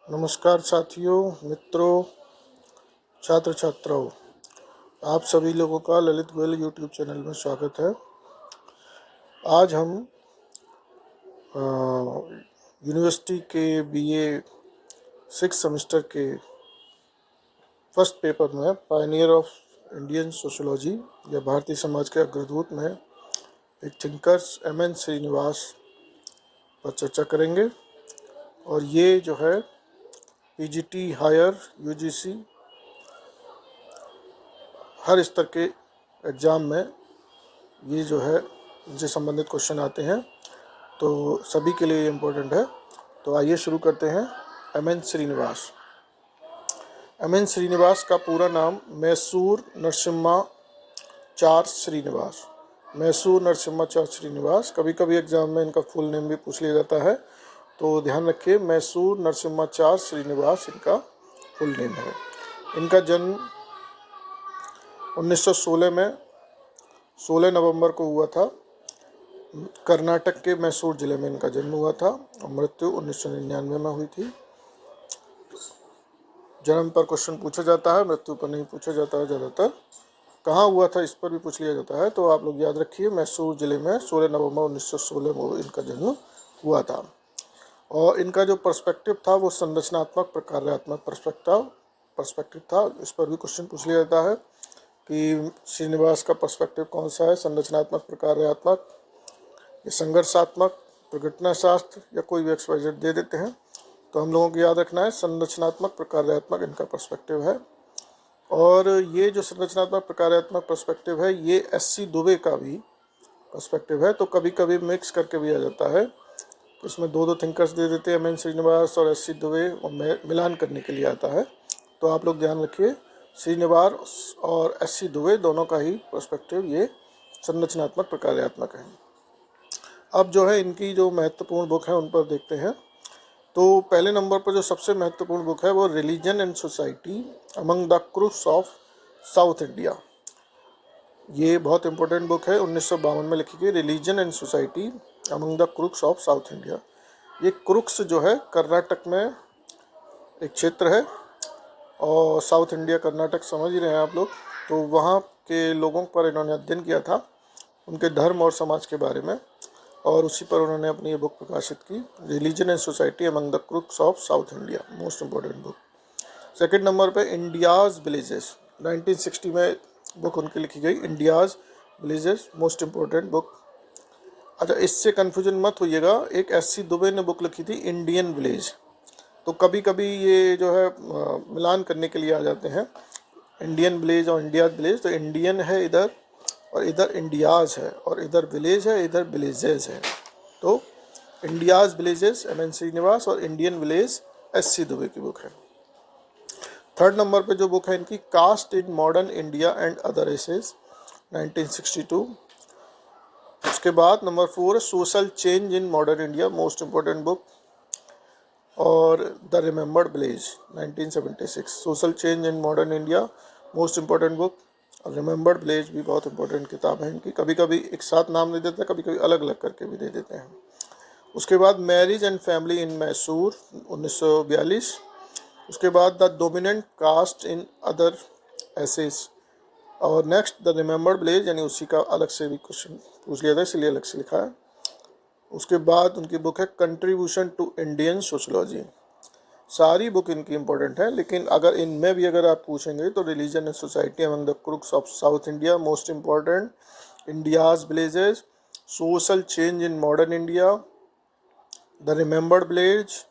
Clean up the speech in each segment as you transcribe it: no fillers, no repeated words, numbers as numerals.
नमस्कार साथियों, मित्रों, छात्र छात्राओं, आप सभी लोगों का ललित गोयल यूट्यूब चैनल में स्वागत है। आज हम यूनिवर्सिटी के बीए 6 सेमेस्टर के फर्स्ट पेपर में पायनियर ऑफ इंडियन सोशोलॉजी या भारतीय समाज के अग्रदूत में एक थिंकर्स एम.एन. श्रीनिवास पर चर्चा करेंगे। और ये जो है पीजीटी, हायर, यूजीसी हर स्तर के एग्ज़ाम में ये जो है इनसे संबंधित क्वेश्चन आते हैं, तो सभी के लिए इम्पोर्टेंट है। तो आइए शुरू करते हैं। एम.एन. श्रीनिवास। एम.एन. श्रीनिवास का पूरा नाम मैसूर नरसिम्हाचार्य श्रीनिवास। मैसूर नरसिम्हाचार्य श्रीनिवास। कभी कभी एग्जाम में इनका फुल नेम भी पूछ लिया जाता है, तो ध्यान रखिए, मैसूर नरसिम्हाचार्य श्रीनिवास इनका फुल नेम है। इनका जन्म 1916 में 16 नवंबर को हुआ था। कर्नाटक के मैसूर जिले में इनका जन्म हुआ था और मृत्यु 1999 में हुई थी। जन्म पर क्वेश्चन पूछा जाता है, मृत्यु पर नहीं पूछा जाता है ज़्यादातर। कहाँ हुआ था इस पर भी पूछ लिया जाता है, तो आप लोग याद रखिए, मैसूर जिले में 16 नवंबर 1916 में इनका जन्म हुआ था। और इनका जो पर्सपेक्टिव था वो संरचनात्मक प्रकार्यात्मक पर्सपेक्टिव था। इस पर भी क्वेश्चन पूछ लिया जाता है कि श्रीनिवास का पर्सपेक्टिव कौन सा है, संरचनात्मक, प्रकार्यात्मक या संघर्षात्मक, प्रघटना शास्त्र या कोई भी XYZ दे देते हैं। तो हम लोगों को याद रखना है संरचनात्मक प्रकार्यात्मक इनका पर्सपेक्टिव है। और ये जो संरचनात्मक प्रकार्यात्मक पर्सपेक्टिव है ये SC दुबे का भी पर्सपेक्टिव है। तो कभी कभी मिक्स करके भी आ जाता है, तो इसमें दो थिंकर्स दे देते हैं, एम.एन. श्रीनिवास और SC दुबे, और मिलान करने के लिए आता है। तो आप लोग ध्यान रखिए, श्रीनिवास और SC दुबे दोनों का ही पर्सपेक्टिव ये संरचनात्मक प्रकार्यात्मक है। अब जो है इनकी जो महत्वपूर्ण बुक है उन पर देखते हैं। तो पहले नंबर पर जो सबसे महत्वपूर्ण बुक है वो religion and society among the Coorgs of South India. ये बहुत इंपॉर्टेंट बुक है, 1952 में लिखी गई, religion and society among the Coorgs of South India. ये क्रूक्स जो है कर्नाटक में एक क्षेत्र है, और साउथ इंडिया कर्नाटक समझ ही रहे हैं आप लोग। तो वहाँ के लोगों पर इन्होंने अध्ययन किया था, उनके धर्म और समाज के बारे में, और उसी पर उन्होंने अपनी ये बुक प्रकाशित की, religion and society among the Coorgs of South India, most important book. Second number पे इंडियाज़ विलेजेस, 1960 में बुक उनकी लिखी गई, India's villages, most important book. अच्छा, इससे कन्फ्यूजन मत होइएगा, एक SC दुबे ने बुक लिखी थी इंडियन विलेज। तो कभी कभी ये जो है मिलान करने के लिए आ जाते हैं, इंडियन विलेज और इंडियाज़ विलेज। तो इंडियन है इधर, और इधर इंडियाज़ है, और इधर विलेज है, इधर विलेजेस है। तो इंडियाज़ विलेजेस एम.एन. श्रीनिवास और इंडियन विलेज SC दुबे की बुक है। थर्ड नंबर पे जो बुक है इनकी, caste in modern India and other essays, 1962। उसके बाद number 4 social change in modern India, most important book. और the remembered village, 1976, social change in modern India, most important book. और remembered village भी बहुत इंपॉर्टेंट किताब है इनकी। कभी कभी एक साथ नाम दे देते हैं, कभी कभी अलग अलग करके भी दे देते हैं। उसके बाद marriage and family in Mysore, 1942। उसके बाद the dominant caste in other essays, और नेक्स्ट द रिमेंबर्ड विलेज, यानी उसी का अलग से भी क्वेश्चन पूछ लिया था, इसलिए अलग से लिखा है। उसके बाद उनकी बुक है कंट्रीब्यूशन टू इंडियन सोशोलॉजी। सारी बुक इनकी इंपॉर्टेंट है, लेकिन अगर इनमें भी अगर आप पूछेंगे तो religion and society among the Coorgs of South India, most important, India's villages, social change in modern India, the remembered village,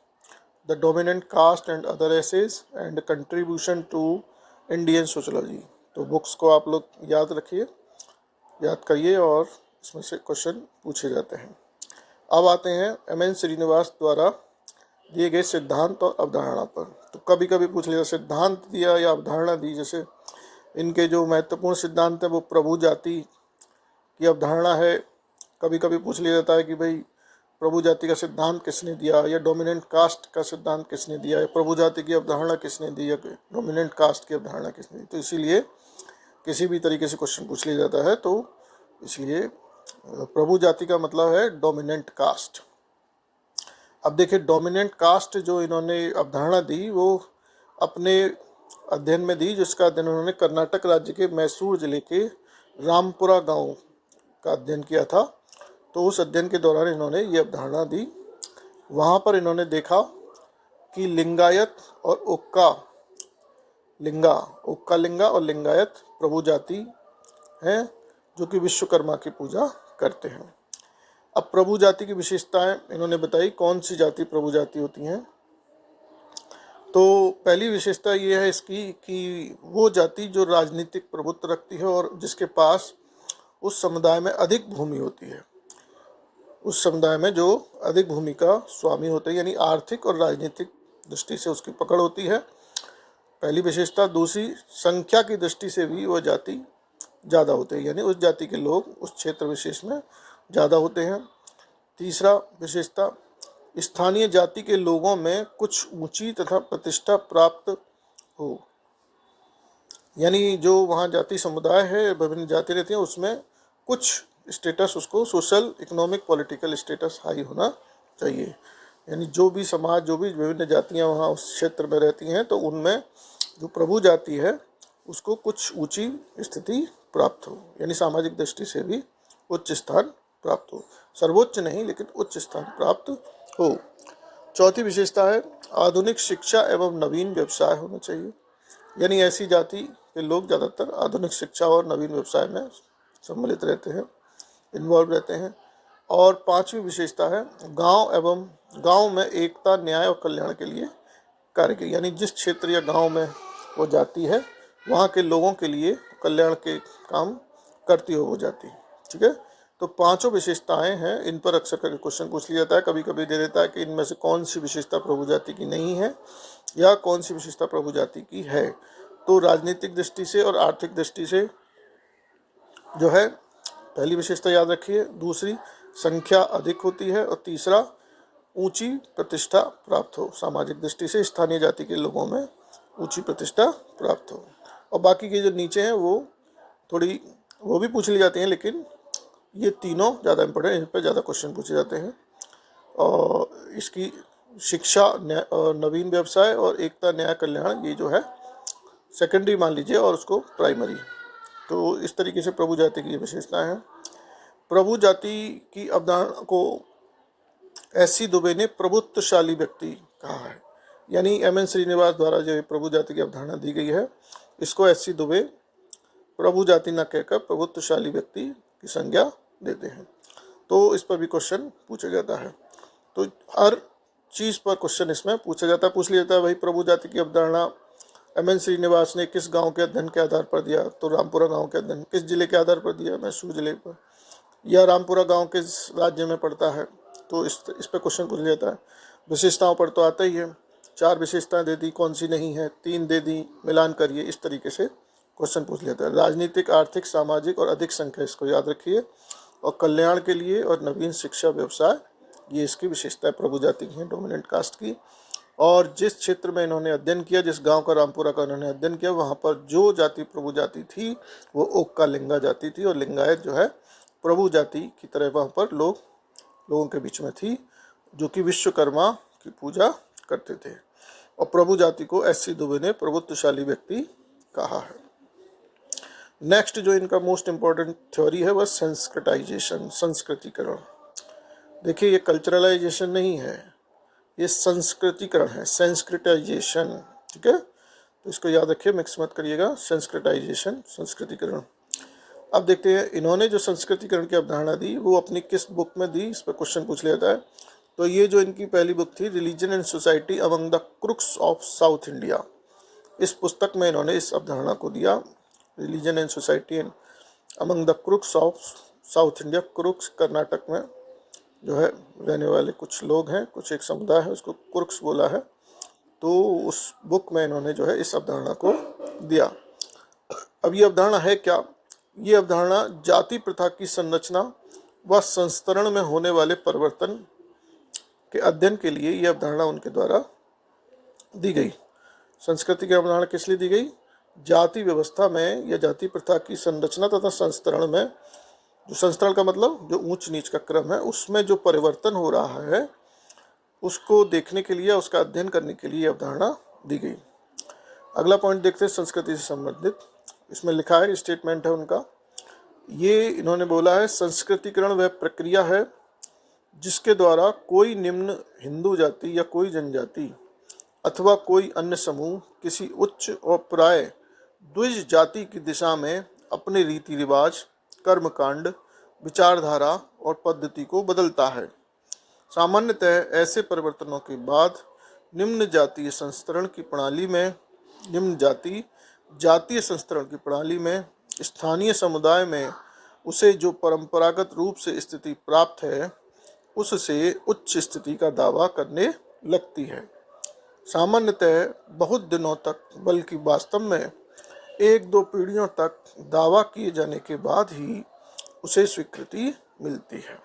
the dominant caste and other essays, and contribution to Indian sociology. तो books को आप लोग याद रखिए, याद करिए, और इसमें से क्वेश्चन पूछे जाते हैं। अब आते हैं एम.एन. श्रीनिवास द्वारा दिए गए सिद्धांत और अवधारणा पर। तो कभी कभी पूछ लिया सिद्धांत दिया या अवधारणा दी। जैसे इनके जो महत्वपूर्ण सिद्धांत है वो प्रभु जाति की अवधारणा है। कभी कभी पूछ लिया जाता है कि भाई प्रभु जाति का सिद्धांत किसने दिया, या डोमिनेंट कास्ट का सिद्धांत किसने दिया, या प्रभु जाति की अवधारणा किसने दी, या डोमिनेंट कास्ट की अवधारणा किसने दी। तो इसीलिए किसी भी तरीके से क्वेश्चन पूछ लिया जाता है, तो इसलिए प्रभु जाति का मतलब है डोमिनेंट कास्ट। अब देखिए डोमिनेंट कास्ट जो इन्होंने अवधारणा दी वो अपने अध्ययन में दी, जिसका अध्ययन उन्होंने कर्नाटक राज्य के मैसूर जिले के रामपुरा गांव का अध्ययन किया था। तो उस अध्ययन के दौरान इन्होंने ये अवधारणा दी। वहाँ पर इन्होंने देखा कि लिंगायत और उक्का लिंगा और लिंगायत प्रभु जाति हैं जो कि विश्वकर्मा की पूजा करते हैं। अब प्रभु जाति की विशेषताएं इन्होंने बताई। कौन सी जाति प्रभु जाति होती हैं? तो पहली विशेषता ये है इसकी कि वो जाति जो राजनीतिक प्रभुत्व रखती है और जिसके पास उस समुदाय में अधिक भूमि होती है, उस समुदाय में जो अधिक भूमि का स्वामी होता है, यानी आर्थिक और राजनीतिक दृष्टि से उसकी पकड़ होती है, पहली विशेषता। दूसरी, संख्या की दृष्टि से भी वह जाति ज़्यादा होते हैं, यानी उस जाति के लोग उस क्षेत्र विशेष में ज़्यादा होते हैं। तीसरा विशेषता, स्थानीय जाति के लोगों में कुछ ऊंची तथा प्रतिष्ठा प्राप्त हो, यानी जो वहाँ जाति समुदाय है, विभिन्न जाति रहती हैं, उसमें कुछ स्टेटस, उसको social economic political status high होना चाहिए। यानी जो भी समाज, जो भी विभिन्न जातियाँ वहाँ उस क्षेत्र में रहती हैं, तो उनमें जो प्रभु जाति है उसको कुछ ऊंची स्थिति प्राप्त हो, यानी सामाजिक दृष्टि से भी उच्च स्थान प्राप्त हो, सर्वोच्च नहीं लेकिन उच्च स्थान प्राप्त हो। चौथी विशेषता है, आधुनिक शिक्षा एवं नवीन व्यवसाय होना चाहिए, यानी ऐसी जाति के लोग ज़्यादातर आधुनिक शिक्षा और नवीन व्यवसाय में सम्मिलित रहते हैं, इन्वॉल्व रहते हैं। और पांचवी विशेषता है, गांव में एकता, न्याय और कल्याण के लिए कार्य की, यानी जिस क्षेत्र या गांव में वो जाति है वहाँ के लोगों के लिए कल्याण के काम करती हो वो जाति। ठीक है, तो पांचों विशेषताएं हैं, इन पर अक्सर करके क्वेश्चन पूछ लिया जाता है। कभी कभी दे देता है कि इनमें से कौन सी विशेषता प्रभु जाति की नहीं है या कौन सी विशेषता प्रभु जाति की है। तो राजनीतिक दृष्टि से और आर्थिक दृष्टि से जो है, पहली विशेषता याद रखिए। दूसरी, संख्या अधिक होती है। और तीसरा, ऊंची प्रतिष्ठा प्राप्त हो, सामाजिक दृष्टि से स्थानीय जाति के लोगों में ऊंची प्रतिष्ठा प्राप्त हो। और बाकी के जो नीचे हैं वो भी पूछ ली जाती हैं, लेकिन ये तीनों ज़्यादा इंपॉर्टेंट, इन पर ज़्यादा क्वेश्चन पूछे जाते हैं। और इसकी शिक्षा, नवीन व्यवसाय और एकता, न्याय, कल्याण, ये जो है सेकेंडरी मान लीजिए और उसको प्राइमरी। तो इस तरीके से प्रभु जाति की ये विशेषताएं हैं। प्रभु जाति की अवधारणा को एस.सी. दुबे ने प्रभुत्वशाली व्यक्ति कहा है, यानी एम.एन. श्रीनिवास द्वारा जो प्रभु जाति की अवधारणा दी गई है, इसको एस.सी. दुबे प्रभु जाति न कहकर प्रभुत्वशाली व्यक्ति की संज्ञा देते हैं। तो इस पर भी क्वेश्चन पूछा जाता है। तो हर चीज़ पर क्वेश्चन इसमें पूछ लिया जाता है। वही प्रभु जाति की अवधारणा एम.एन. श्रीनिवास ने किस गांव के अध्ययन के आधार पर दिया? तो रामपुरा गांव के अध्ययन। किस जिले के आधार पर दिया? मैसूर जिले पर। या रामपुरा गांव किस राज्य में पड़ता है? तो इस पर क्वेश्चन पूछ लिया जाता है। विशेषताओं पर तो आता ही है, 4 विशेषताएं दे दी, कौन सी नहीं है, 3 दे दी, मिलान करिए, इस तरीके से क्वेश्चन पूछ लेता है। राजनीतिक, आर्थिक, सामाजिक और अधिक संख्या, इसको याद रखिए। और कल्याण के लिए और नवीन शिक्षा, व्यवसाय, ये इसकी विशेषता प्रभु जाति की है, डोमिनेंट कास्ट की। और जिस क्षेत्र में इन्होंने अध्ययन किया, जिस गांव का रामपुरा का इन्होंने अध्ययन किया, वहाँ पर जो जाति प्रभु जाति थी वो ओक्का लिंगा जाति थी, और लिंगायत जो है प्रभु जाति की तरह वहाँ पर लोगों के बीच में थी, जो कि विश्वकर्मा की पूजा करते थे। और प्रभु जाति को एस.सी. दुबे ने प्रभुत्वशाली व्यक्ति कहा है। नेक्स्ट जो इनका मोस्ट इम्पॉर्टेंट थ्योरी है वह संस्कृताइजेशन, संस्कृतिकरण। देखिए, ये कल्चरलाइजेशन नहीं है, ये संस्कृतिकरण है, संस्कृताइजेशन। ठीक है, तो इसको याद रखिए, मिक्स मत करिएगा, संस्कृताइजेशन, संस्कृतिकरण। अब देखते हैं इन्होंने जो संस्कृतिकरण की अवधारणा दी वो अपनी किस बुक में दी, इस पर क्वेश्चन पूछ लिया जाता है। तो ये जो इनकी पहली बुक थी, religion and society among the Coorgs of South India, इस पुस्तक में इन्होंने इस अवधारणा को दिया, religion and society and among the Coorgs of South India. Coorgs Karnataka में जो है रहने वाले कुछ लोग हैं, कुछ एक समुदाय है, उसको क्रुक्स बोला है। तो उस बुक में इन्होंने जो है इस अवधारणा को दिया। अब ये अवधारणा है क्या? ये अवधारणा जाति प्रथा की संरचना व संस्तरण में होने वाले परिवर्तन के अध्ययन के लिए ये अवधारणा उनके द्वारा दी गई। संस्कृति की अवधारणा किस लिए दी गई? जाति व्यवस्था में या जाति प्रथा की संरचना तथा संस्तरण में, जो संस्तरण का मतलब जो ऊंच नीच का क्रम है, उसमें जो परिवर्तन हो रहा है उसको देखने के लिए, उसका अध्ययन करने के लिए अवधारणा दी गई। अगला पॉइंट देखते हैं संस्कृति से संबंधित। इसमें लिखा है, स्टेटमेंट है उनका, ये इन्होंने बोला है, संस्कृतिकरण वह प्रक्रिया है जिसके द्वारा कोई निम्न हिंदू जाति या कोई जनजाति अथवा कोई अन्य समूह किसी उच्च और प्राय द्विज जाति की दिशा में अपने रीति रिवाज, कर्मकांड, विचारधारा और पद्धति को बदलता है। सामान्यतः ऐसे परिवर्तनों के बाद निम्न जातीय संस्करण की प्रणाली में स्थानीय समुदाय में उसे जो परंपरागत रूप से स्थिति प्राप्त है उससे उच्च स्थिति का दावा करने लगती है। सामान्यतः बहुत दिनों तक, बल्कि वास्तव में 1-2 पीढ़ियों तक दावा किए जाने के बाद ही उसे स्वीकृति मिलती है।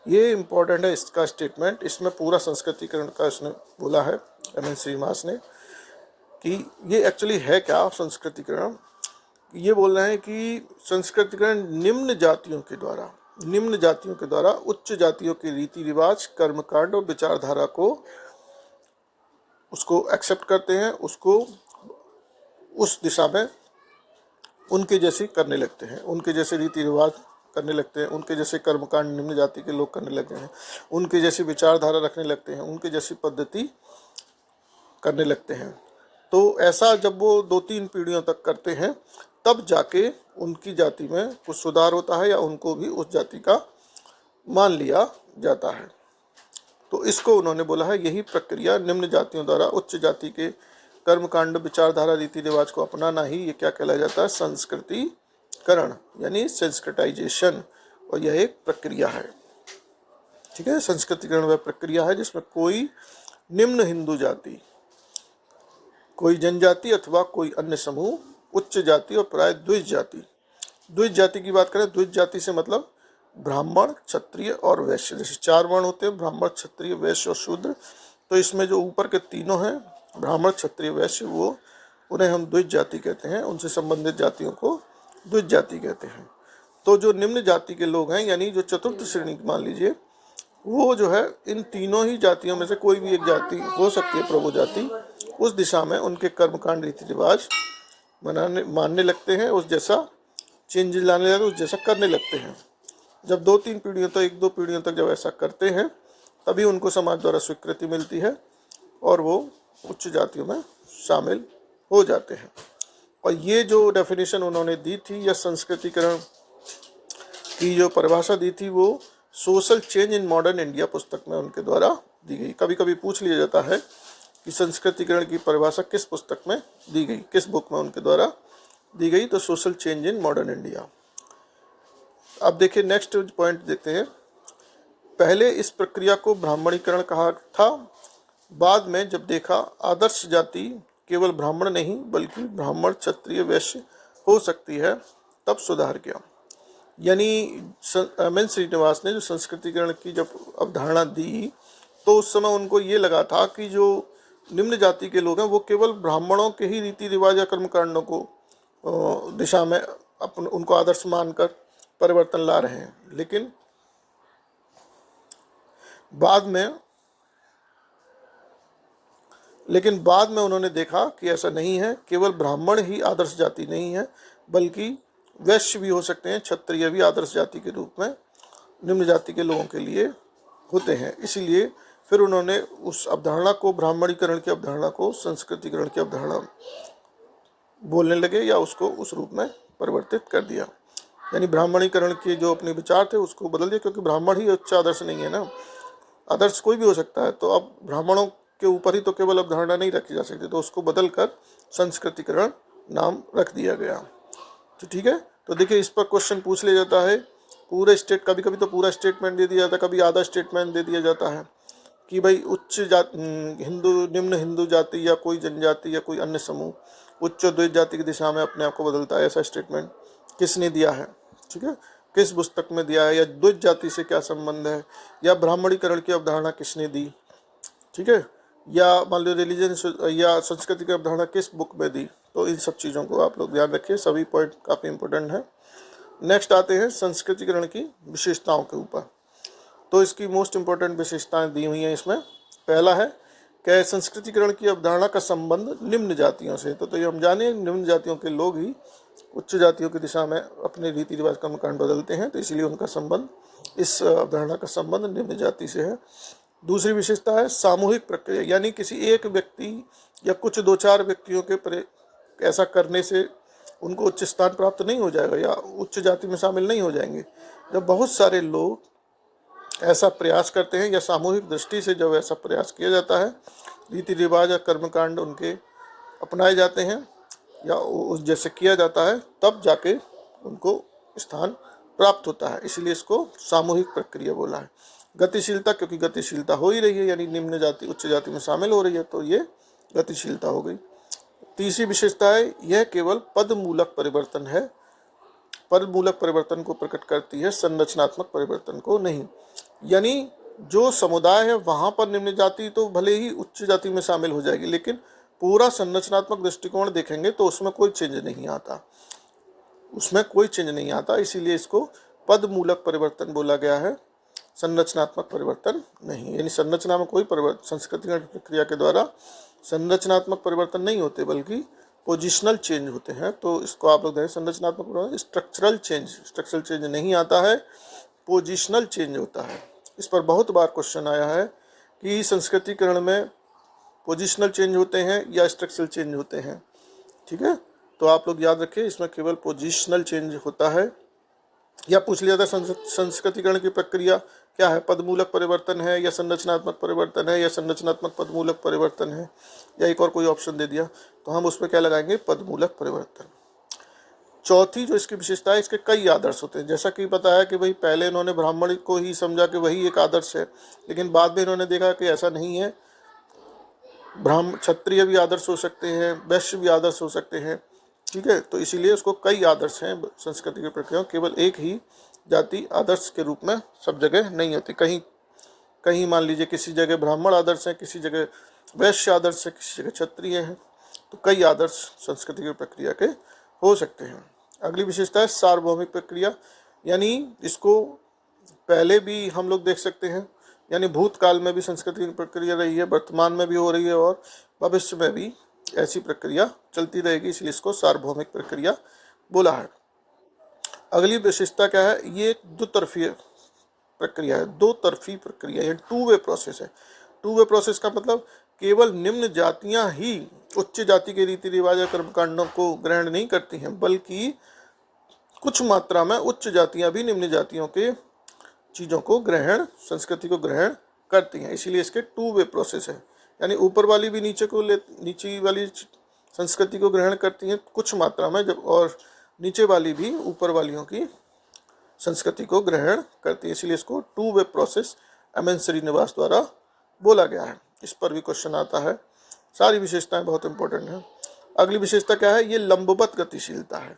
ये इम्पोर्टेंट है इसका स्टेटमेंट। इसमें पूरा संस्कृतिकरण का इसने बोला है एम.एन. श्रीनिवास ने कि ये एक्चुअली है क्या संस्कृतिकरण। ये बोल रहे हैं कि संस्कृतिकरण निम्न जातियों के द्वारा उच्च जातियों के रीति रिवाज, कर्मकांड और विचारधारा को उसको एक्सेप्ट करते हैं, उसको उस दिशा में उनके जैसे करने लगते हैं, उनके जैसे रीति रिवाज करने लगते हैं, उनके जैसे कर्मकांड निम्न जाति के लोग करने लगे हैं, उनके जैसी विचारधारा रखने लगते हैं, उनके जैसी पद्धति करने लगते हैं। तो ऐसा जब वो 2-3 पीढ़ियों तक करते हैं तब जाके उनकी जाति में कुछ सुधार होता है या उनको भी उस जाति का मान लिया जाता है। तो इसको उन्होंने बोला है, यही प्रक्रिया निम्न जातियों द्वारा उच्च जाति के कर्मकांड, विचारधारा, रीति रिवाज को अपनाना ही ये क्या कहलाया जाता है, संस्कृतिकरण यानी सेंस्क्रिटाइजेशन। और यह एक प्रक्रिया है। ठीक है, संस्कृतिकरण वह प्रक्रिया है जिसमें कोई निम्न हिंदू जाति, कोई जनजाति अथवा कोई अन्य समूह, उच्च जाति और प्राय द्विज जाति की बात करें, द्विज जाति से मतलब ब्राह्मण, क्षत्रिय और वैश्य। जैसे 4 वर्ण होते हैं, ब्राह्मण, क्षत्रिय, वैश्य और शूद्र। तो इसमें जो ऊपर के तीनों हैं, ब्राह्मण, क्षत्रिय, वैश्य, वो उन्हें हम द्विज जाति कहते हैं। उनसे संबंधित जातियों को द्विज जाति कहते हैं। तो जो निम्न जाति के लोग हैं, यानी जो चतुर्थ श्रेणी मान लीजिए, वो जो है इन तीनों ही जातियों में से कोई भी एक जाति हो सकती है, प्रभु जाति, उस दिशा में उनके कर्मकांड, रीति रिवाज मानने लगते हैं, उस जैसा चेंज लाने लगते हैं, उस जैसा करने लगते हैं। जब 2-3 पीढ़ियों तक, 1-2 पीढ़ियों तक जब ऐसा करते हैं तभी उनको समाज द्वारा स्वीकृति मिलती है और वो उच्च जातियों में शामिल हो जाते हैं। और ये जो डेफिनेशन उन्होंने दी थी या संस्कृतिकरण की जो परिभाषा दी थी, वो social change in modern India पुस्तक में उनके द्वारा दी गई। कभी कभी पूछ लिया जाता है कि संस्कृतिकरण की परिभाषा किस पुस्तक में दी गई, किस बुक में उनके द्वारा दी गई, तो social change in modern India. अब देखिए नेक्स्ट पॉइंट देखते हैं। पहले इस प्रक्रिया को ब्राह्मणीकरण कहा था, बाद में जब देखा आदर्श जाति केवल ब्राह्मण नहीं बल्कि ब्राह्मण, क्षत्रिय, वैश्य हो सकती है, तब सुधार किया। यानी एम.एन. श्रीनिवास ने जो संस्कृतिकरण की जब अवधारणा दी तो उस समय उनको ये लगा था कि जो निम्न जाति के लोग हैं वो केवल ब्राह्मणों के ही रीति रिवाज या कर्मकांडों को दिशा में उनको आदर्श मानकर परिवर्तन ला रहे हैं। लेकिन बाद में उन्होंने देखा कि ऐसा नहीं है, केवल ब्राह्मण ही आदर्श जाति नहीं है बल्कि वैश्य भी हो सकते हैं, क्षत्रिय भी आदर्श जाति के रूप में निम्न जाति के लोगों के लिए होते हैं। इसीलिए फिर उन्होंने उस अवधारणा को, ब्राह्मणीकरण की अवधारणा को संस्कृतिकरण की अवधारणा बोलने लगे या उसको उस रूप में परिवर्तित कर दिया। यानी ब्राह्मणीकरण के जो अपने विचार थे उसको बदल दिया, क्योंकि ब्राह्मण ही उच्च आदर्श नहीं है ना, आदर्श कोई भी हो सकता है। तो अब ब्राह्मणों के ऊपर ही तो केवल अवधारणा नहीं रखी जा सकती, तो उसको बदलकर संस्कृतिकरण नाम रख दिया गया। तो ठीक है, तो देखिए इस पर क्वेश्चन पूछ लिया जाता है। कभी कभी तो पूरा स्टेटमेंट दे दिया जाता है, कभी आधा स्टेटमेंट दे दिया जाता है कि भाई निम्न हिंदू जाति या कोई जनजाति या कोई अन्य समूह उच्च द्विज जाति की दिशा में अपने आप को बदलता है। ऐसा स्टेटमेंट किसने दिया है, ठीक है, किस पुस्तक में दिया है, या द्विज जाति से क्या संबंध है, या ब्राह्मणीकरण की अवधारणा किसने दी, ठीक है, या मान लो रिलीजन या संस्कृति की अवधारणा किस बुक में दी। तो इन सब चीज़ों को आप लोग ध्यान रखिए, सभी पॉइंट काफ़ी इंपॉर्टेंट है। नेक्स्ट आते हैं संस्कृतिकरण की विशेषताओं के ऊपर। तो इसकी मोस्ट इम्पोर्टेंट विशेषताएं दी हुई हैं इसमें। पहला है कि संस्कृतिकरण की अवधारणा का संबंध निम्न जातियों से। तो ये हम जाने निम्न जातियों के लोग ही उच्च जातियों की दिशा में अपने रीति रिवाज कर्मकांड बदलते हैं, तो इसीलिए उनका संबंध, इस अवधारणा का संबंध निम्न जाति से है। दूसरी विशेषता है सामूहिक प्रक्रिया, यानी किसी एक व्यक्ति या कुछ 2-4 व्यक्तियों के ऐसा करने से उनको उच्च स्थान प्राप्त नहीं हो जाएगा या उच्च जाति में शामिल नहीं हो जाएंगे। जब बहुत सारे लोग ऐसा प्रयास करते हैं या सामूहिक दृष्टि से जब ऐसा प्रयास किया जाता है, रीति रिवाज या कर्मकांड उनके अपनाए जाते हैं या उस जैसे किया जाता है, तब जाके उनको स्थान प्राप्त होता है। इसलिए इसको सामूहिक प्रक्रिया बोला है। गतिशीलता, क्योंकि गतिशीलता हो ही रही है, यानी निम्न जाति उच्च जाति में शामिल हो रही है, तो ये गतिशीलता हो गई। तीसरी विशेषता है यह केवल पद मूलक परिवर्तन है, पद मूलक परिवर्तन को प्रकट करती है, संरचनात्मक परिवर्तन को नहीं। यानी जो समुदाय है वहाँ पर निम्न जाति तो भले ही उच्च जाति में शामिल हो जाएगी, लेकिन पूरा संरचनात्मक दृष्टिकोण देखेंगे तो उसमें कोई चेंज नहीं आता, उसमें कोई चेंज नहीं आता। इसीलिए इसको पद मूलक परिवर्तन बोला गया है, संरचनात्मक परिवर्तन नहीं। यानी संरचना में कोई परिवर्तन, संस्कृतिकरण प्रक्रिया के द्वारा संरचनात्मक परिवर्तन नहीं होते, बल्कि पोजिशनल चेंज होते हैं। तो इसको आप लोग देखें, संरचनात्मक स्ट्रक्चरल चेंज नहीं आता है, पोजिशनल चेंज होता है। इस पर बहुत बार क्वेश्चन आया है कि संस्कृतिकरण में पोजिशनल चेंज होते हैं या स्ट्रक्चरल चेंज होते हैं। ठीक है, तो आप लोग याद रखिए, इसमें केवल पोजिशनल चेंज होता है। या पूछ लिया था संस्कृतिकरण की प्रक्रिया क्या है, पदमूलक परिवर्तन है या संरचनात्मक परिवर्तन है या संरचनात्मक पदमूलक परिवर्तन है, या एक और कोई ऑप्शन दे दिया, तो हम उसमें क्या लगाएंगे, पदमूलक परिवर्तन। चौथी जो इसकी विशेषता है, इसके कई आदर्श होते हैं। जैसा कि पता है कि भाई पहले इन्होंने ब्राह्मण को ही समझा कि वही एक आदर्श है, लेकिन बाद में इन्होंने देखा कि ऐसा नहीं है, क्षत्रिय भी आदर्श हो सकते हैं, वैश्य भी आदर्श हो सकते हैं। ठीक है, तो इसीलिए उसको कई आदर्श हैं संस्कृति की प्रक्रिया, केवल एक ही जाति आदर्श के रूप में सब जगह नहीं होती। कहीं कहीं मान लीजिए किसी जगह ब्राह्मण आदर्श है, किसी जगह वैश्य आदर्श है, किसी जगह क्षत्रिय है, तो कई आदर्श संस्कृति की प्रक्रिया के हो सकते हैं। अगली विशेषता है सार्वभौमिक प्रक्रिया, यानी इसको पहले भी हम लोग देख सकते हैं, यानी भूतकाल में भी संस्कृति की प्रक्रिया रही है, वर्तमान में भी हो रही है और भविष्य में भी ऐसी प्रक्रिया चलती रहेगी, इसलिए इसको सार्वभौमिक प्रक्रिया बोला है। अगली विशेषता क्या है, ये एक द्वितरफी प्रक्रिया है, दो तरफी प्रक्रिया, ये 2 वे प्रोसेस है। 2 वे प्रोसेस का मतलब केवल निम्न जातियां ही उच्च जाति के रीति रिवाज या कर्मकांडों को ग्रहण नहीं करती हैं, बल्कि कुछ मात्रा में उच्च जातियां भी निम्न जातियों के चीज़ों को ग्रहण, संस्कृति को ग्रहण करती हैं। इसीलिए इसके 2 वे प्रोसेस है, यानी ऊपर वाली भी नीचे वाली संस्कृति को ग्रहण करती हैं कुछ मात्रा में, जब और नीचे वाली भी ऊपर वालियों की संस्कृति को ग्रहण करती है। इसलिए इसको 2 वे प्रोसेस एम.एन. श्रीनिवास द्वारा बोला गया है। इस पर भी क्वेश्चन आता है। सारी विशेषताएं बहुत इंपॉर्टेंट हैं। अगली विशेषता क्या है, ये लंबवत गतिशीलता है।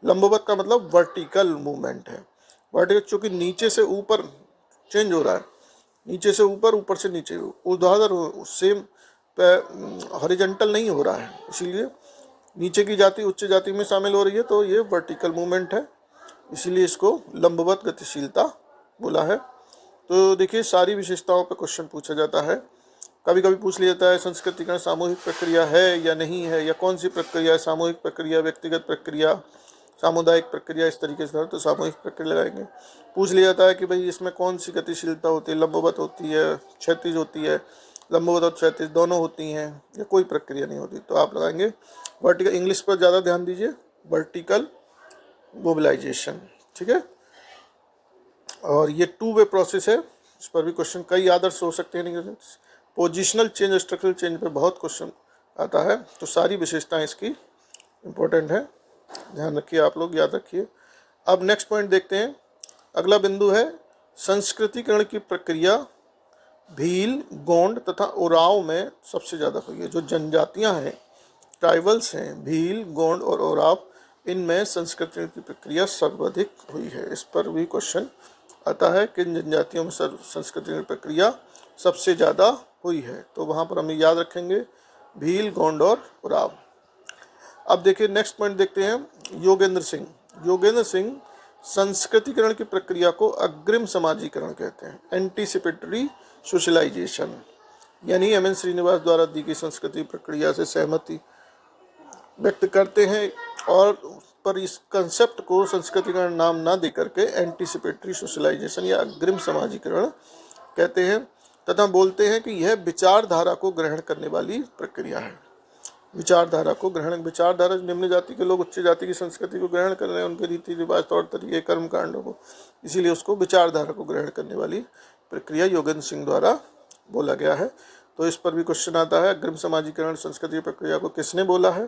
लंबवत का मतलब वर्टिकल मूवमेंट है। वर्टिकल चूँकि नीचे से ऊपर चेंज हो रहा है, नीचे से ऊपर, ऊपर से नीचे, ऊर्ध्वाधर सेम हॉरिजॉन्टल नहीं हो रहा है, इसीलिए नीचे की जाति उच्च जाति में शामिल हो रही है, तो ये वर्टिकल मूवमेंट है, इसीलिए इसको लंबवत गतिशीलता बोला है। तो देखिए सारी विशेषताओं पर क्वेश्चन पूछा जाता है। कभी कभी पूछ लिया जाता है संस्कृतिकरण सामूहिक प्रक्रिया है या नहीं है, या कौन सी प्रक्रिया है, सामूहिक प्रक्रिया, व्यक्तिगत प्रक्रिया, सामुदायिक प्रक्रिया, इस तरीके से तो सामूहिक प्रक्रिया लगाएंगे। पूछ लिया जाता है कि भाई इसमें कौन सी गतिशीलता होती है, लंबवत होती है, क्षैतिज होती है, लंबवत और क्षैतिज दोनों होती हैं, या कोई प्रक्रिया नहीं होती, तो आप लगाएंगे वर्टिकल। इंग्लिश पर ज़्यादा ध्यान दीजिए, वर्टिकल मोबिलाइजेशन। ठीक है, और ये 2 वे प्रोसेस है, इस पर भी क्वेश्चन कई आदर्श हो सकते हैं। पोजिशनल चेंज, स्ट्रक्चरल चेंज पे बहुत क्वेश्चन आता है, तो सारी विशेषताएं इसकी इम्पोर्टेंट है, ध्यान रखिए, आप लोग याद रखिए। अब नेक्स्ट पॉइंट देखते हैं। अगला बिंदु है संस्कृतिकरण की प्रक्रिया भील, गोंड तथा ओराव में सबसे ज़्यादा हुई है। जो जनजातियां हैं, ट्राइबल्स हैं, भील, गोंड और ओराव, इनमें संस्कृतिकरण की प्रक्रिया सर्वाधिक हुई है। इस पर भी क्वेश्चन आता है कि जनजातियों में संस्कृतिकरण प्रक्रिया सबसे ज़्यादा हुई है, तो वहाँ पर हम याद रखेंगे भील, गोंड और ओराव। अब देखिए नेक्स्ट पॉइंट देखते हैं, योगेंद्र सिंह। योगेंद्र सिंह संस्कृतिकरण की प्रक्रिया को अग्रिम समाजीकरण कहते हैं, एंटीसिपेटरी सोशलाइजेशन। यानी एम.एन. श्रीनिवास द्वारा दी गई संस्कृति प्रक्रिया से सहमति व्यक्त करते हैं और पर इस कंसेप्ट को संस्कृतिकरण नाम ना दे करके एंटीसिपेटरी सोशलाइजेशन या अग्रिम समाजीकरण कहते हैं तथा बोलते हैं कि यह विचारधारा को ग्रहण करने वाली प्रक्रिया है। विचारधारा को ग्रहण, विचारधारा निम्न जाति के लोग उच्च जाति की संस्कृति को ग्रहण कर रहे हैं, उनके रीति रिवाज, तौर तरीके, कर्म कांडों को, इसीलिए उसको विचारधारा को ग्रहण करने वाली प्रक्रिया योगेंद्र सिंह द्वारा बोला गया है। तो इस पर भी क्वेश्चन आता है, अग्रिम समाजीकरण संस्कृति प्रक्रिया को किसने बोला है?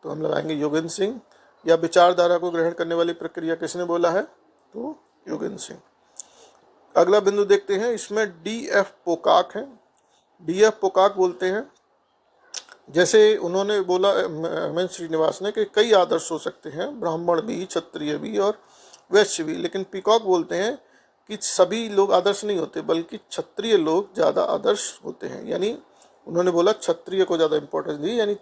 तो हम लगाएंगे योगेंद्र सिंह। या विचारधारा को ग्रहण करने वाली प्रक्रिया किसने बोला है? तो योगेंद्र सिंह। अगला बिंदु देखते हैं, इसमें D.F. पोकाक है। D.F. पोकाक बोलते हैं, जैसे उन्होंने बोला एम.एन. श्रीनिवास ने कि कई आदर्श हो सकते हैं, ब्राह्मण भी, क्षत्रिय भी और वैश्य भी, लेकिन पीकॉक बोलते हैं कि सभी लोग आदर्श नहीं होते बल्कि क्षत्रिय लोग ज़्यादा आदर्श होते हैं। यानी उन्होंने बोला क्षत्रिय को ज़्यादा इम्पोर्टेंस दी, यानी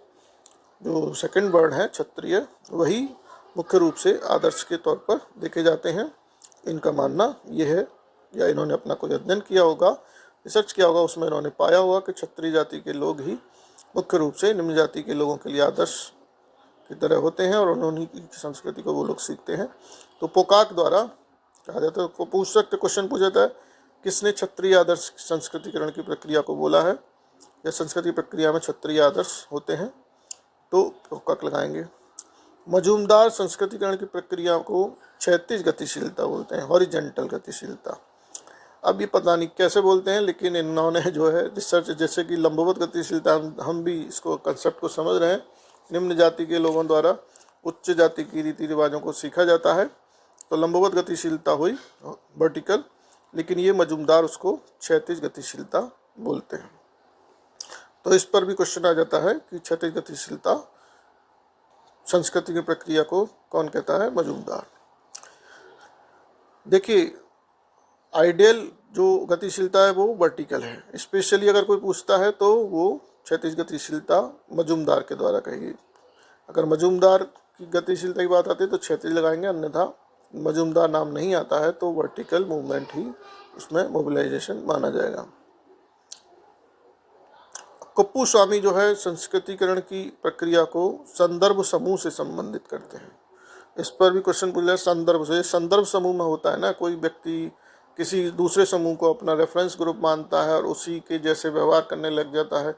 जो सेकंड वर्ड है क्षत्रिय वही मुख्य रूप से आदर्श के तौर पर देखे जाते हैं। इनका मानना यह है, या इन्होंने अपना कोई अध्ययन किया होगा, रिसर्च किया होगा, उसमें इन्होंने पाया होगा कि क्षत्रिय जाति के लोग ही मुख्य रूप से निम्न जाति के लोगों के लिए आदर्श की तरह होते हैं और उन्होंने की संस्कृति को वो लोग सीखते हैं। तो पोकाक द्वारा कहा जाता है, को पूछ सकते, क्वेश्चन पूछा जाता है किसने क्षत्रिय आदर्श संस्कृतिकरण की प्रक्रिया को बोला है, या संस्कृति प्रक्रिया में क्षत्रिय आदर्श होते हैं? तो पोकाक लगाएंगे। मजूमदार संस्कृतिकरण की प्रक्रिया को क्षैतिज गतिशीलता बोलते हैं, हॉरिजेंटल गतिशीलता। अब ये पता नहीं कैसे बोलते हैं, लेकिन इन्होंने जो है रिसर्च, जैसे कि लंबवत गतिशीलता, हम भी इसको कंसेप्ट को समझ रहे हैं, निम्न जाति के लोगों द्वारा उच्च जाति की रीति रिवाजों को सीखा जाता है, तो लंबवत गतिशीलता हुई वर्टिकल, लेकिन ये मजूमदार उसको क्षैतिज गतिशीलता बोलते हैं। तो इस पर भी क्वेश्चन आ जाता है कि क्षैतिज गतिशीलता संस्कृति की प्रक्रिया को कौन कहता है? मजूमदार। देखिए, आइडियल जो गतिशीलता है वो वर्टिकल है, स्पेशली अगर कोई पूछता है तो वो क्षैतिज गतिशीलता मजूमदार के द्वारा कही। अगर मजूमदार की गतिशीलता की बात आती है तो क्षैतिज लगाएंगे, अन्यथा मजूमदार नाम नहीं आता है तो वर्टिकल मूवमेंट ही उसमें मोबिलाइजेशन माना जाएगा। कुप्पू स्वामी जो है संस्कृतिकरण की प्रक्रिया को संदर्भ समूह से संबंधित करते हैं। इस पर भी क्वेश्चन पूछ लिया, संदर्भ से। संदर्भ समूह में होता है ना, कोई व्यक्ति किसी दूसरे समूह को अपना रेफरेंस ग्रुप मानता है और उसी के जैसे व्यवहार करने लग जाता है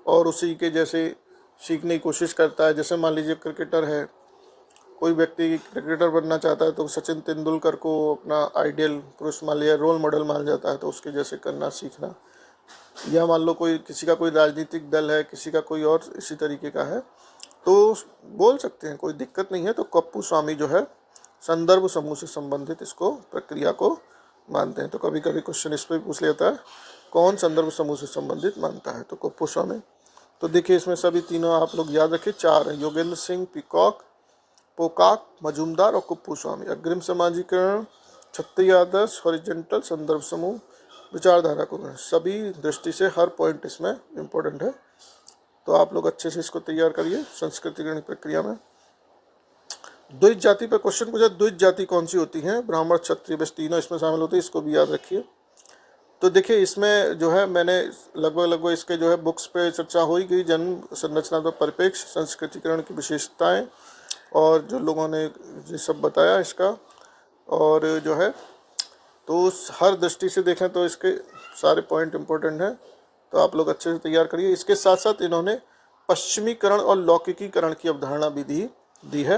और उसी के जैसे सीखने की कोशिश करता है। जैसे मान लीजिए क्रिकेटर है, कोई व्यक्ति क्रिकेटर बनना चाहता है तो सचिन तेंदुलकर को अपना आइडियल पुरुष मान लिया, रोल मॉडल मान जाता है, तो उसके जैसे करना सीखना। या मान लो कोई किसी का कोई राजनीतिक दल है, किसी का कोई और इसी तरीके का है, तो बोल सकते हैं, कोई दिक्कत नहीं है। तो कुप्पू स्वामी जो है संदर्भ समूह से संबंधित इसको प्रक्रिया को मानते हैं। तो कभी कभी क्वेश्चन इस पर भी पूछ लेता है, कौन संदर्भ समूह से संबंधित मानता है? तो कुप्पू स्वामी। तो देखिए इसमें सभी तीनों आप लोग याद रखिए, चार हैं, योगेंद्र सिंह, पीकॉक, पोकाक, मजूमदार और कुप्पू स्वामी। अग्रिम समाजीकरण, क्षत्रिय आदर्श, हॉरिजेंटल, संदर्भ समूह, विचारधारा को, सभी दृष्टि से हर पॉइंट इसमें इम्पोर्टेंट है। तो आप लोग अच्छे से इसको तैयार करिए। संस्कृतिकरण प्रक्रिया में द्विज जाति पर क्वेश्चन पूछा, द्विज जाति कौन सी होती है? ब्राह्मण, क्षत्रिय, वैश्य तीनों इसमें शामिल होते हैं, इसको भी याद रखिए। तो देखिए इसमें जो है मैंने लगभग इसके जो है बुक्स पे चर्चा हो ही गई, जन्म संरचनात्मक परिप्रेक्ष्य, संस्कृतिकरण की विशेषताएं और जो लोगों ने ये सब बताया इसका, और जो है तो हर दृष्टि से देखें तो इसके सारे पॉइंट इम्पोर्टेंट हैं। तो आप लोग अच्छे से तैयार करिए। इसके साथ साथ इन्होंने पश्चिमीकरण और लौकिकीकरण की अवधारणा भी दी है,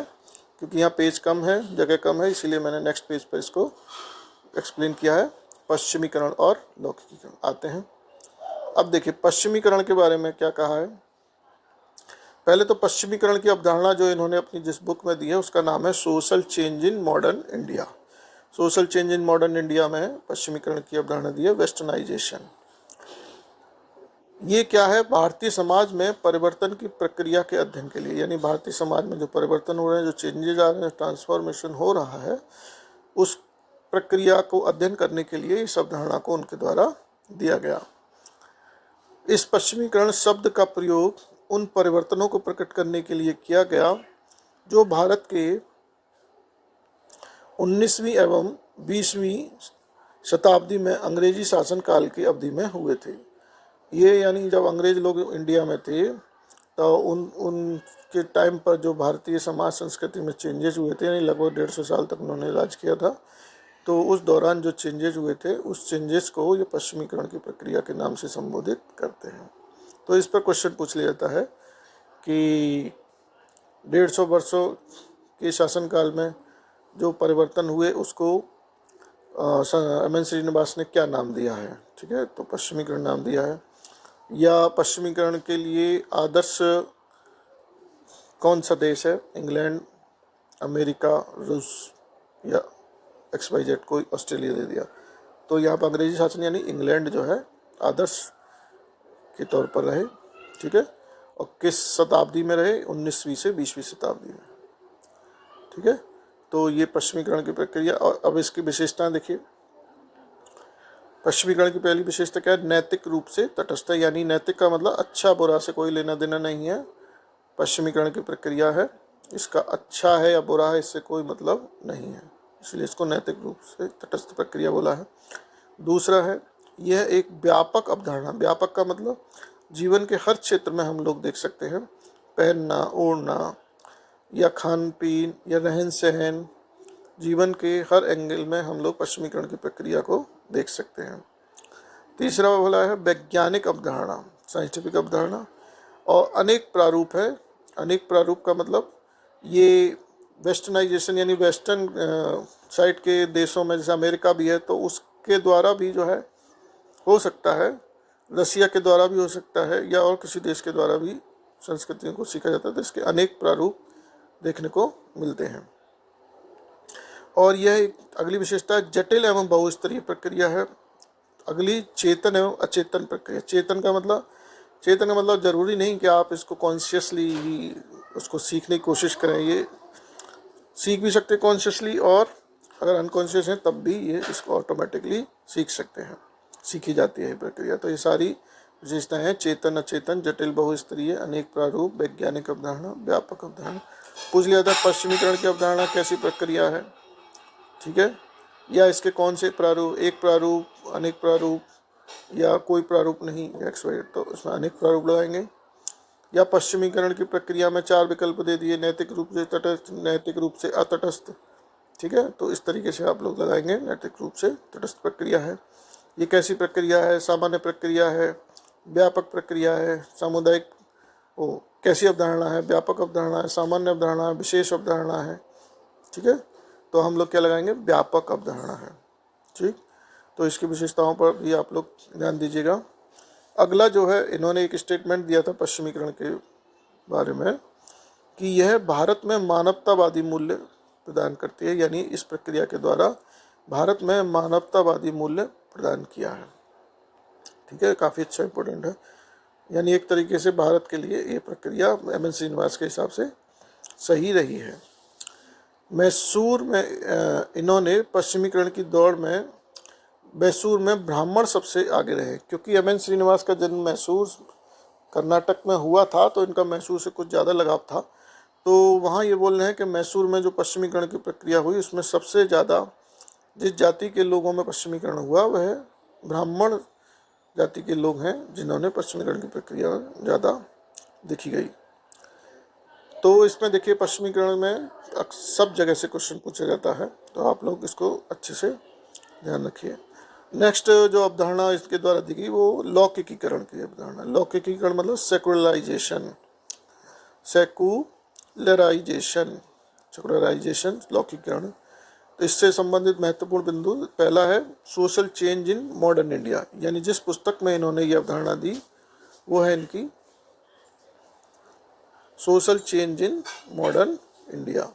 क्योंकि यहाँ पेज कम है, जगह कम है, इसीलिए मैंने नेक्स्ट पेज पर इसको एक्सप्लेन किया है। पश्चिमीकरण और लौकिकीकरण आते हैं। अब देखिए पश्चिमीकरण के बारे में क्या कहा है। पहले तो पश्चिमीकरण की अवधारणा जो इन्होंने अपनी जिस बुक में दी है उसका नाम है social change in modern India. Social change in modern India में पश्चिमीकरण की अवधारणा दी है वेस्टर्नाइजेशन। ये क्या है? भारतीय समाज में परिवर्तन की प्रक्रिया के अध्ययन के लिए, यानी भारतीय समाज में जो परिवर्तन हो रहे हैं, जो चेंजेज आ रहे हैं, ट्रांसफॉर्मेशन हो रहा है, उस प्रक्रिया को अध्ययन करने के लिए इस अवधारणा को उनके द्वारा दिया गया। इस पश्चिमीकरण शब्द का प्रयोग उन परिवर्तनों को प्रकट करने के लिए किया गया जो भारत के 19वीं एवं 20वीं शताब्दी में अंग्रेजी शासन काल की अवधि में हुए थे। ये यानी जब अंग्रेज लोग इंडिया में थे तो उनके टाइम पर जो भारतीय समाज संस्कृति में चेंजेस हुए थे, यानी लगभग 150 साल तक उन्होंने राज किया था, तो उस दौरान जो चेंजेस हुए थे उस चेंजेस को ये पश्चिमीकरण की प्रक्रिया के नाम से संबोधित करते हैं। तो इस पर क्वेश्चन पूछ लिया जाता है कि 150 वर्षों के शासनकाल में जो परिवर्तन हुए उसको एम एन श्रीनिवास ने क्या नाम दिया है। ठीक है, तो पश्चिमीकरण नाम दिया है। या पश्चिमीकरण के लिए आदर्श कौन सा देश है? इंग्लैंड, अमेरिका, रूस या XYZ, कोई ऑस्ट्रेलिया दे दिया। तो यहाँ पर अंग्रेजी शासन यानी इंग्लैंड जो है आदर्श के तौर पर रहे। ठीक है, और किस शताब्दी में रहे? 19वीं से 20वीं शताब्दी में। ठीक है, तो ये पश्चिमीकरण की प्रक्रिया। और अब इसकी विशेषताएं देखिए। पश्चिमीकरण की पहली विशेषता क्या है? नैतिक रूप से तटस्थ है, यानी नैतिक का मतलब अच्छा बुरा से कोई लेना देना नहीं है। पश्चिमीकरण की प्रक्रिया है, इसका अच्छा है या बुरा है इससे कोई मतलब नहीं है, इसलिए इसको नैतिक रूप से तटस्थ प्रक्रिया बोला है। दूसरा है, यह एक व्यापक अवधारणा। व्यापक का मतलब जीवन के हर क्षेत्र में हम लोग देख सकते हैं। पहनना, ओढ़ना या खान पीन या रहन सहन, जीवन के हर एंगल में हम लोग पश्चिमीकरण की प्रक्रिया को देख सकते हैं। तीसरा बोला है वैज्ञानिक अवधारणा, साइंटिफिक अवधारणा। और अनेक प्रारूप है। अनेक प्रारूप का मतलब ये वेस्टर्नाइजेशन यानी वेस्टर्न साइड के देशों में, जैसे अमेरिका भी है तो उसके द्वारा भी जो है हो सकता है, रसिया के द्वारा भी हो सकता है, या और किसी देश के द्वारा भी संस्कृतियों को सीखा जाता है। तो इसके अनेक प्रारूप देखने को मिलते हैं। और यह एक अगली विशेषता जटिल एवं बहुस्तरीय प्रक्रिया है। अगली चेतन एवं अचेतन प्रक्रिया। चेतन का मतलब जरूरी नहीं कि आप इसको कॉन्शियसली उसको सीखने की कोशिश करें, ये सीख भी सकते कॉन्शियसली, और अगर अनकॉन्शियस हैं तब भी ये इसको ऑटोमेटिकली सीख सकते हैं, सीखी जाती है ये प्रक्रिया। तो ये सारी विशेषताएं हैं, चेतन, अचेतन, जटिल, बहुस्तरीय, अनेक प्रारूप, वैज्ञानिक अवधारणा, व्यापक अवधारणा। पूछ लिया था पश्चिमीकरण की अवधारणा कैसी प्रक्रिया है। ठीक है, या इसके कौन से प्रारूप, एक प्रारूप, अनेक प्रारूप, या कोई प्रारूप नहीं, XYZ, तो इसमें अनेक प्रारूप लगाएंगे। या पश्चिमीकरण की प्रक्रिया में 4 विकल्प दे दिए, नैतिक रूप से तटस्थ, नैतिक रूप से अतटस्थ। ठीक है, तो इस तरीके से आप लोग लगाएंगे। नैतिक रूप से तटस्थ प्रक्रिया है, ये कैसी प्रक्रिया है? सामान्य प्रक्रिया है, व्यापक प्रक्रिया है, सामुदायिक, कैसी अवधारणा है? व्यापक अवधारणा है, सामान्य अवधारणा है, विशेष अवधारणा है। ठीक है, तो हम लोग क्या लगाएंगे? व्यापक अवधारणा है। ठीक, तो इसकी विशेषताओं पर भी आप लोग ध्यान दीजिएगा। अगला जो है, इन्होंने एक स्टेटमेंट दिया था पश्चिमीकरण के बारे में कि यह भारत में मानवतावादी मूल्य प्रदान करती है, यानी इस प्रक्रिया के द्वारा भारत में मानवतावादी मूल्य प्रदान किया है। ठीक है, काफ़ी अच्छा इंपॉर्टेंट है, यानी एक तरीके से भारत के लिए ये प्रक्रिया एम एन श्रीनिवास के हिसाब से सही रही है। मैसूर में इन्होंने पश्चिमीकरण की दौड़ में मैसूर में ब्राह्मण सबसे आगे रहे, क्योंकि एम एन श्रीनिवास का जन्म मैसूर कर्नाटक में हुआ था, तो इनका मैसूर से कुछ ज़्यादा लगाव था। तो वहाँ ये बोल रहे हैं कि मैसूर में जो पश्चिमीकरण की प्रक्रिया हुई उसमें सबसे ज़्यादा जिस जाति के लोगों में पश्चिमीकरण हुआ वह ब्राह्मण जाति के लोग हैं, जिन्होंने पश्चिमीकरण की प्रक्रिया ज़्यादा देखी गई। तो इसमें देखिए पश्चिमीकरण में सब जगह से क्वेश्चन पूछा जाता है, तो आप लोग इसको अच्छे से ध्यान रखिए। नेक्स्ट जो अवधारणा इसके द्वारा दी गई वो लौकिकीकरण की अवधारणा। लौकिकीकरण मतलब सेकुलराइजेशन, सेकुलराइजेशन, लौकिकीकरण। तो इससे संबंधित महत्वपूर्ण बिंदु पहला है social change in modern India, यानी जिस पुस्तक में इन्होंने ये अवधारणा दी वो है इनकी social change in modern India.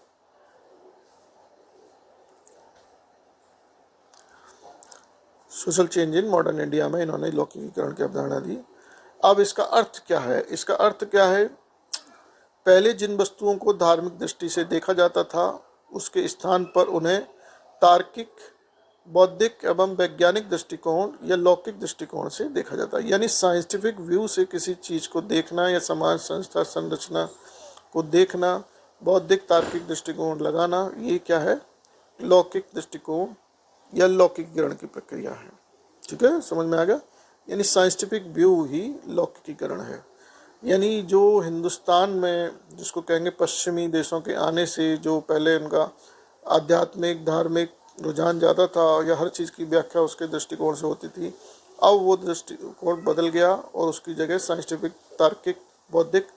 Social change in modern India में इन्होंने लौकिकीकरण की अवधारणा दी। अब इसका अर्थ क्या है? इसका अर्थ क्या है? पहले जिन वस्तुओं को धार्मिक दृष्टि से देखा जाता था उसके स्थान पर उन्हें तार्किक, बौद्धिक एवं वैज्ञानिक दृष्टिकोण या लौकिक दृष्टिकोण से देखा जाता है। यानी साइंटिफिक व्यू से किसी चीज़ को देखना या समाज संस्था संरचना को देखना, बौद्धिक तार्किक दृष्टिकोण लगाना, ये क्या है? लौकिक दृष्टिकोण या लौकिकीकरण की प्रक्रिया है। ठीक है, समझ में आ गया? यानी साइंटिफिक व्यू ही लौकिकीकरण है। यानी जो हिंदुस्तान में जिसको कहेंगे पश्चिमी देशों के आने से जो पहले उनका आध्यात्मिक धार्मिक रुझान ज़्यादा था या हर चीज़ की व्याख्या उसके दृष्टिकोण से होती थी, अब वो दृष्टिकोण बदल गया और उसकी जगह साइंटिफिक तार्किक बौद्धिक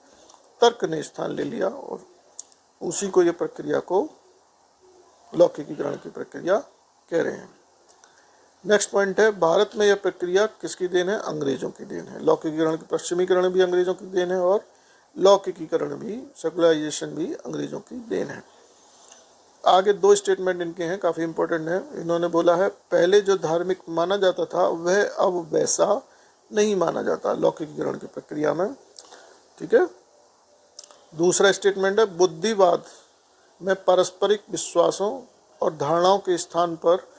तर्क ने स्थान ले लिया और उसी को ये प्रक्रिया को लौकिकीकरण की प्रक्रिया कह रहे हैं। नेक्स्ट पॉइंट है, भारत में यह प्रक्रिया किसकी देन है? अंग्रेजों की देन है। लौकिकीकरण की पश्चिमीकरण भी अंग्रेजों की देन है और लौकिकीकरण भी, सेकुलराइजेशन भी अंग्रेजों की देन है। आगे दो स्टेटमेंट इनके हैं, काफ़ी इंपॉर्टेंट है। इन्होंने बोला है पहले जो धार्मिक माना जाता था वह अब वैसा नहीं माना जाता लौकिकीकरण की प्रक्रिया में। ठीक है। दूसरा स्टेटमेंट है, बुद्धिवाद में पारस्परिक विश्वासों और धारणाओं के स्थान पर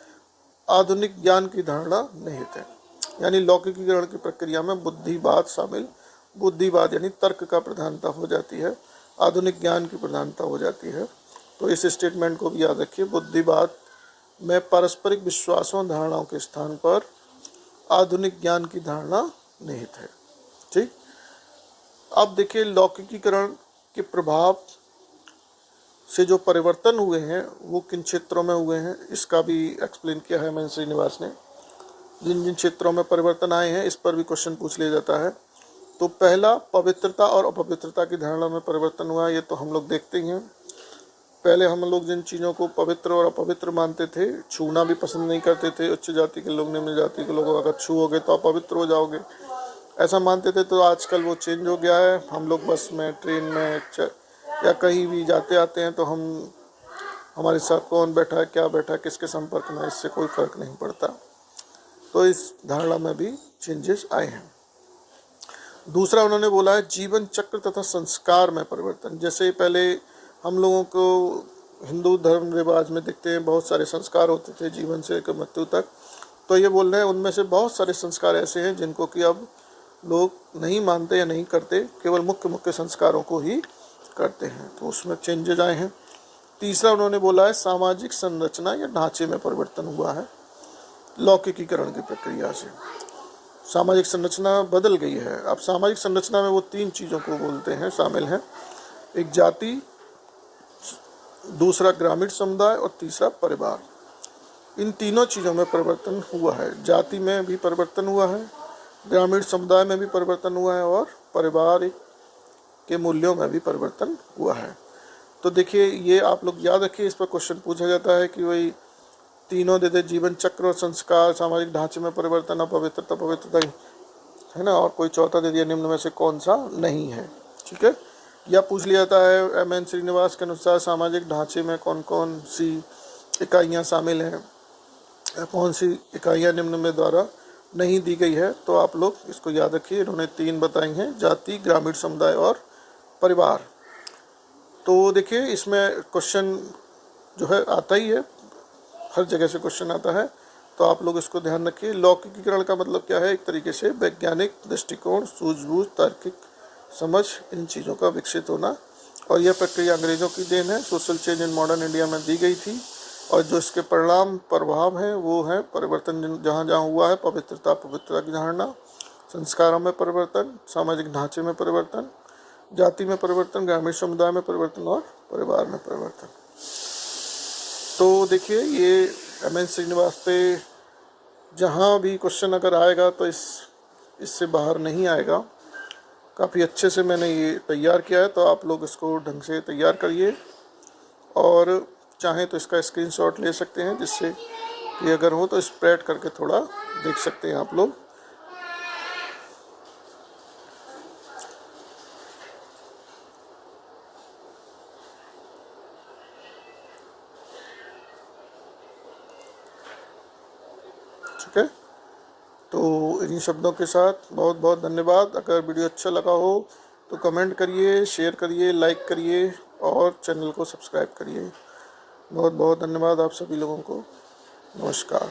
आधुनिक ज्ञान की धारणा निहित है। यानी लौकिकीकरण की प्रक्रिया में बुद्धिवाद शामिल, बुद्धिवाद यानी तर्क का प्रधानता हो जाती है, आधुनिक ज्ञान की प्रधानता हो जाती है। तो इस स्टेटमेंट को भी याद रखिए, बुद्धिवाद में पारस्परिक विश्वासों धारणाओं के स्थान पर आधुनिक ज्ञान की धारणा निहित है। ठीक। अब देखिए लौकिकीकरण के प्रभाव से जो परिवर्तन हुए हैं वो किन क्षेत्रों में हुए हैं, इसका भी एक्सप्लेन किया है एम.एन. श्रीनिवास ने। जिन जिन क्षेत्रों में परिवर्तन आए हैं इस पर भी क्वेश्चन पूछ लिया जाता है। तो पहला, पवित्रता और अपवित्रता की धारणा में परिवर्तन हुआ। ये तो हम लोग देखते ही हैं। पहले हम लोग जिन चीज़ों को पवित्र और अपवित्र मानते थे, छूना भी पसंद नहीं करते थे। उच्च जाति के लोग, निम्न जाति के लोग अगर छूओगे तो अपवित्र हो जाओगे, ऐसा मानते थे। तो आजकल वो चेंज हो गया है। हम लोग बस में, ट्रेन में या कहीं भी जाते आते हैं तो हम, हमारे साथ कौन बैठा है, क्या बैठा है, किसके संपर्क में, इससे कोई फर्क नहीं पड़ता। तो इस धारणा में भी चेंजेस आए हैं। दूसरा उन्होंने बोला है जीवन चक्र तथा संस्कार में परिवर्तन। जैसे पहले हम लोगों को हिंदू धर्म रिवाज में देखते हैं बहुत सारे संस्कार होते थे जीवन से लेकर मृत्यु तक। तो ये बोल रहे हैं उनमें से बहुत सारे संस्कार ऐसे हैं जिनको कि अब लोग नहीं मानते या नहीं करते, केवल मुख्य मुख्य संस्कारों को ही करते हैं। तो उसमें चेंजेज आए हैं। तीसरा उन्होंने बोला है सामाजिक संरचना या ढांचे में परिवर्तन हुआ है लौकिकीकरण की प्रक्रिया से। सामाजिक संरचना बदल गई है। अब सामाजिक संरचना में वो तीन चीज़ों को बोलते हैं, शामिल हैं। एक जाति, दूसरा ग्रामीण समुदाय और तीसरा परिवार। इन तीनों चीज़ों में परिवर्तन हुआ है। जाति में भी परिवर्तन हुआ है, ग्रामीण समुदाय में भी परिवर्तन हुआ है और परिवार के मूल्यों में भी परिवर्तन हुआ है। तो देखिए ये आप लोग याद रखिए, इस पर क्वेश्चन पूछा जाता है कि वही तीनों दे दे, जीवन चक्र और संस्कार, सामाजिक ढांचे में परिवर्तन, अपवित्रता पवित्रता है ना, और कोई चौथा दे दिया, निम्न में से कौन सा नहीं है। ठीक है। या पूछ लिया जाता है एम.एन. श्रीनिवास के अनुसार सामाजिक ढांचे में कौन कौन सी इकाइयाँ शामिल हैं, कौन सी इकाइयाँ निम्न में द्वारा नहीं दी गई है। तो आप लोग इसको याद रखिए, इन्होंने तीन बताई हैं, जाति, ग्रामीण समुदाय और परिवार। तो देखिए इसमें क्वेश्चन जो है आता ही है, हर जगह से क्वेश्चन आता है। तो आप लोग इसको ध्यान रखिए। लौकिकीकरण का मतलब क्या है? एक तरीके से वैज्ञानिक दृष्टिकोण, सूझबूझ, तार्किक समझ, इन चीज़ों का विकसित होना। और यह प्रक्रिया अंग्रेज़ों की देन है। Social change in modern India में दी गई थी और जो इसके परिणाम प्रभाव हैं वो है परिवर्तन जहाँ जहाँ हुआ है, पवित्रता की धारणा, संस्कारों में परिवर्तन, सामाजिक ढांचे में परिवर्तन, जाति में परिवर्तन, ग्रामीण समुदाय में परिवर्तन और परिवार में परिवर्तन। तो देखिए ये एम.एन. श्रीनिवास पे जहाँ भी क्वेश्चन अगर आएगा तो इससे बाहर नहीं आएगा। काफ़ी अच्छे से मैंने ये तैयार किया है, तो आप लोग इसको ढंग से तैयार करिए और चाहें तो इसका स्क्रीनशॉट ले सकते हैं, जिससे कि अगर हो तो स्प्रेड करके थोड़ा देख सकते हैं आप लोग। ठीक है। तो इन्हीं शब्दों के साथ बहुत बहुत धन्यवाद। अगर वीडियो अच्छा लगा हो तो कमेंट करिए, शेयर करिए, लाइक करिए और चैनल को सब्सक्राइब करिए। बहुत बहुत धन्यवाद आप सभी लोगों को। नमस्कार।